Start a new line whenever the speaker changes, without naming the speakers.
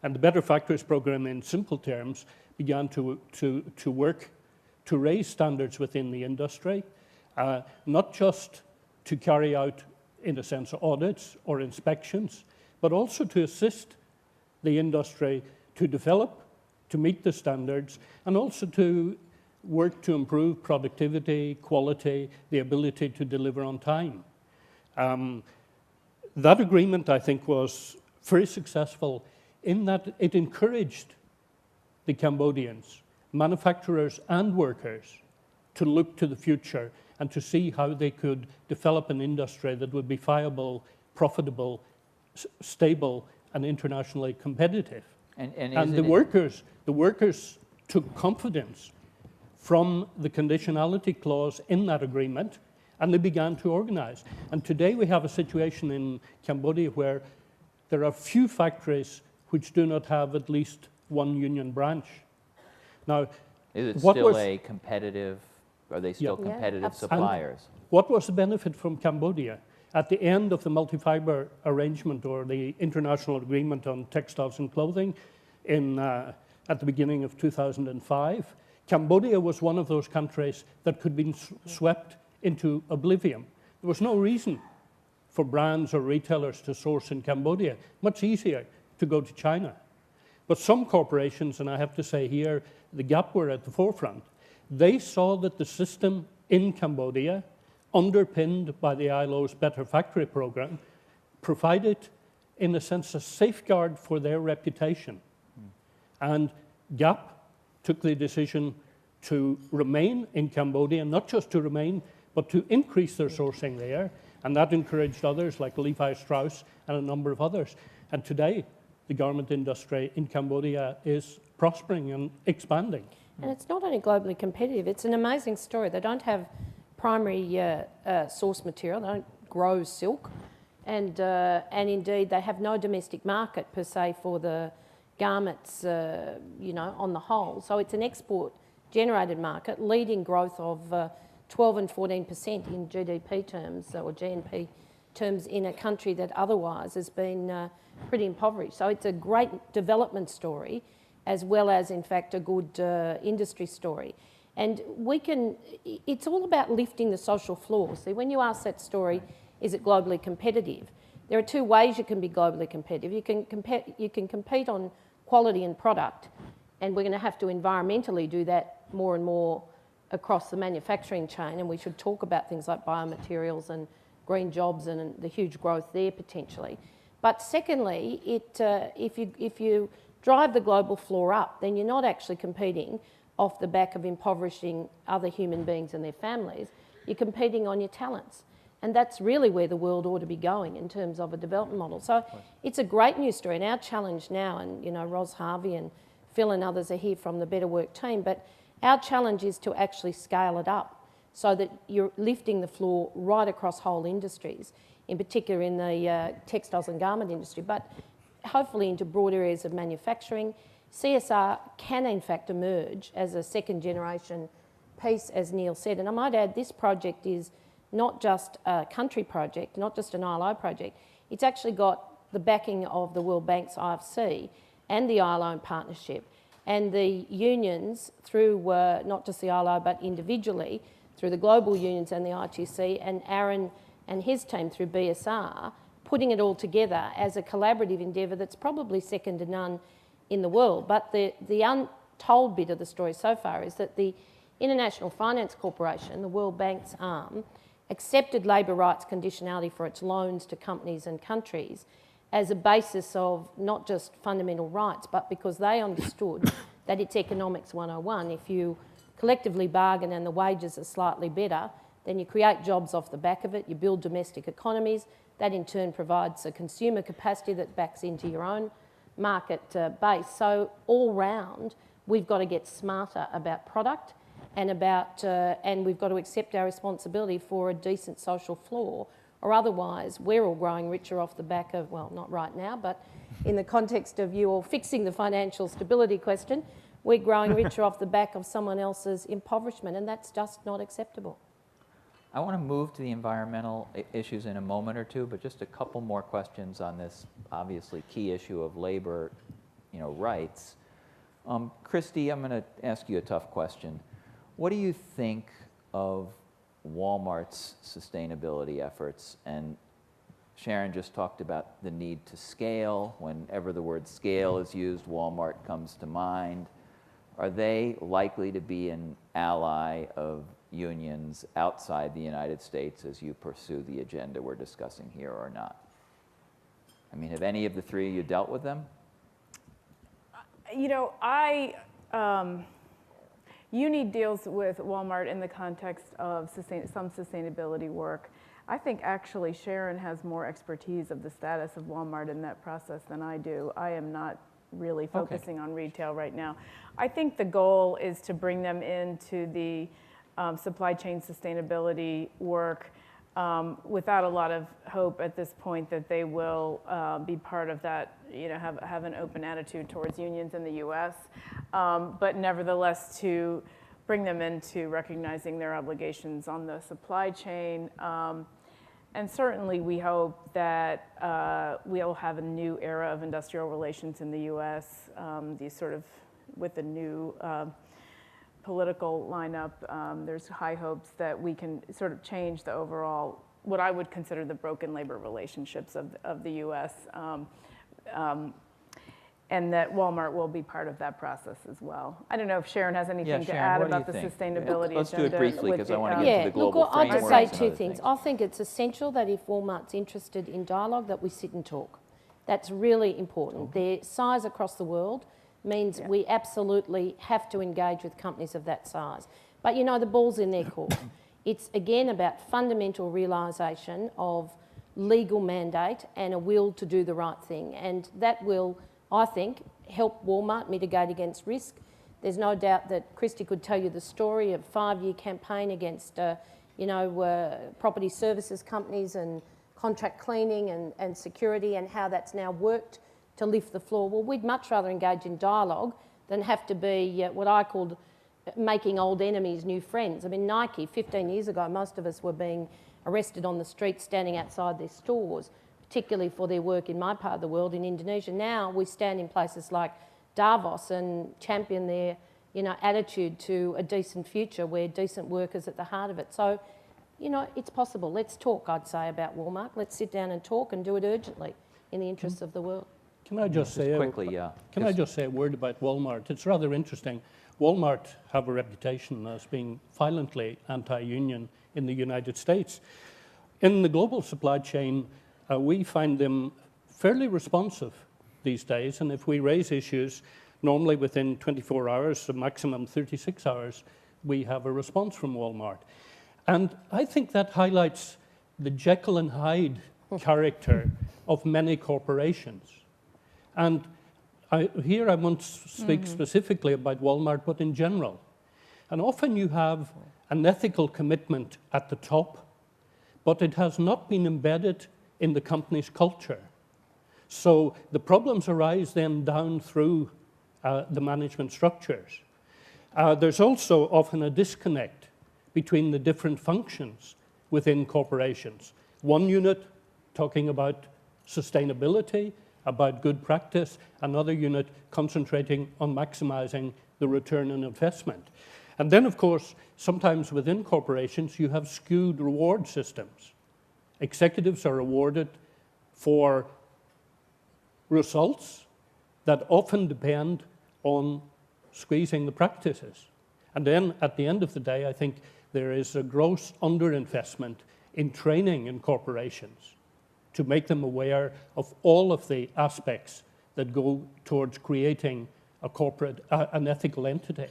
And the Better Factories program, in simple terms, began to work to raise standards within the industry, not just to carry out, in a sense, audits or inspections, but also to assist the industry to develop, to meet the standards, and also to work to improve productivity, quality, the ability to deliver on time. That agreement, I think, was very successful in that it encouraged the Cambodians, manufacturers and workers, to look to the future and to see how they could develop an industry that would be viable, profitable, stable, and internationally competitive. And the workers took confidence from the conditionality clause in that agreement, and they began to organize. And today we have a situation in Cambodia where there are few factories which do not have at least one union branch. Now,
is it still a competitive, are they still competitive suppliers?
And what was the benefit from Cambodia? At the end of the multi-fiber arrangement, or the international agreement on textiles and clothing at the beginning of 2005, Cambodia was one of those countries that could be swept into oblivion. There was no reason for brands or retailers to source in Cambodia. Much easier to go to China. But some corporations, and I have to say here, the Gap were at the forefront, they saw that the system in Cambodia, underpinned by the ILO's Better Factory program, provided, in a sense, a safeguard for their reputation. And Gap took the decision to remain in Cambodia, not just to remain, but to increase their sourcing there. And that encouraged others like Levi Strauss and a number of others. And today, the garment industry in Cambodia is prospering and expanding.
And it's not only globally competitive, it's an amazing story. They don't have primary source material, they don't grow silk, and indeed they have no domestic market per se for the garments, on the whole. So it's an export-generated market, leading growth of 12 and 14% in GDP terms, or GNP terms, in a country that otherwise has been pretty impoverished. So it's a great development story, as well as, in fact, a good industry story. And it's all about lifting the social floor. See, when you ask that story, is it globally competitive? There are two ways you can be globally competitive. You can compete on quality and product, and we're going to have to environmentally do that more and more across the manufacturing chain, and we should talk about things like biomaterials and green jobs and the huge growth there potentially. But secondly, if you drive the global floor up, then you're not actually competing off the back of impoverishing other human beings and their families. You're competing on your talents. And that's really where the world ought to be going in terms of a development model. So it's a great news story. And our challenge now, and Ros Harvey and Phil and others are here from the Better Work team, but our challenge is to actually scale it up so that you're lifting the floor right across whole industries, in particular in the textiles and garment industry, but hopefully into broad areas of manufacturing. CSR can in fact emerge as a second generation piece, as Neil said. And I might add, this project is not just a country project, not just an ILO project. It's actually got the backing of the World Bank's IFC and the ILO in partnership. And the unions through not just the ILO but individually through the global unions and the ITC, and Aaron and his team through BSR, putting it all together as a collaborative endeavour that's probably second to none in the world. But the untold bit of the story so far is that the International Finance Corporation, the World Bank's arm, accepted labour rights conditionality for its loans to companies and countries as a basis of not just fundamental rights, but because they understood that it's economics 101. If you collectively bargain and the wages are slightly better, then you create jobs off the back of it, you build domestic economies, that in turn provides a consumer capacity that backs into your own market base. So all round, we've got to get smarter about product and and we've got to accept our responsibility for a decent social floor, or otherwise we're all growing richer off the back of, well, not right now, but in the context of you all fixing the financial stability question, we're growing richer off the back of someone else's impoverishment, and that's just not acceptable.
I want to move to the environmental issues in a moment or two, but just a couple more questions on this obviously key issue of labor rights. Christy, I'm going to ask you a tough question. What do you think of Walmart's sustainability efforts? And Sharon just talked about the need to scale. Whenever the word scale is used, Walmart comes to mind. Are they likely to be an ally of unions outside the United States as you pursue the agenda we're discussing here or not? I mean, have any of the three of you dealt with them?
Uni deals with Walmart in the context of some sustainability work. I think actually Sharon has more expertise of the status of Walmart in that process than I do. I am not really focusing on retail right now. I think the goal is to bring them into the supply chain sustainability work without a lot of hope at this point that they will be part of that, have an open attitude towards unions in the US, but nevertheless to bring them into recognizing their obligations on the supply chain. And certainly we hope that we'll have a new era of industrial relations in the US, with the new political lineup. There's high hopes that we can sort of change the overall, what I would consider the broken labor relationships of the US, and that Walmart will be part of that process as well. I don't know if Sharon has anything to add about the sustainability
Let's
agenda.
do it briefly because I want to get to the global
look, I'll just
frameworks
say
and
two
other
things. I think it's essential that if Walmart's interested in dialogue, that we sit and talk. That's really important. Their size across the world means we absolutely have to engage with companies of that size. But the ball's in their court. It's again about fundamental realisation of legal mandate and a will to do the right thing. And that will, I think, help Walmart mitigate against risk. There's no doubt that Christy could tell you the story of a 5-year campaign against, property services companies and contract cleaning and security, and how that's now worked to lift the floor. Well, we'd much rather engage in dialogue than have to be what I called making old enemies new friends. I mean, Nike, 15 years ago, most of us were being arrested on the street standing outside their stores, particularly for their work in my part of the world in Indonesia. Now we stand in places like Davos and champion their attitude to a decent future where decent work is at the heart of it. So, it's possible. Let's talk, I'd say, about Walmart. Let's sit down and talk and do it urgently in the interests of the world.
Can I just say
quickly,
Can I just say a word about Walmart? It's rather interesting. Walmart have a reputation as being violently anti-union in the United States. In the global supply chain, we find them fairly responsive these days, and if we raise issues, normally within 24 hours, a maximum 36 hours, we have a response from Walmart. And I think that highlights the Jekyll and Hyde character of many corporations. And here I won't speak specifically about Walmart, but in general. And often you have an ethical commitment at the top, but it has not been embedded in the company's culture. So the problems arise then down through the management structures. There's also often a disconnect between the different functions within corporations. One unit talking about sustainability, about good practice, another unit concentrating on maximizing the return on investment. And then, of course, sometimes within corporations, you have skewed reward systems. Executives are rewarded for results that often depend on squeezing the practices. And then, at the end of the day, I think there is a gross underinvestment in training in corporations to make them aware of all of the aspects that go towards creating a corporate, an ethical entity.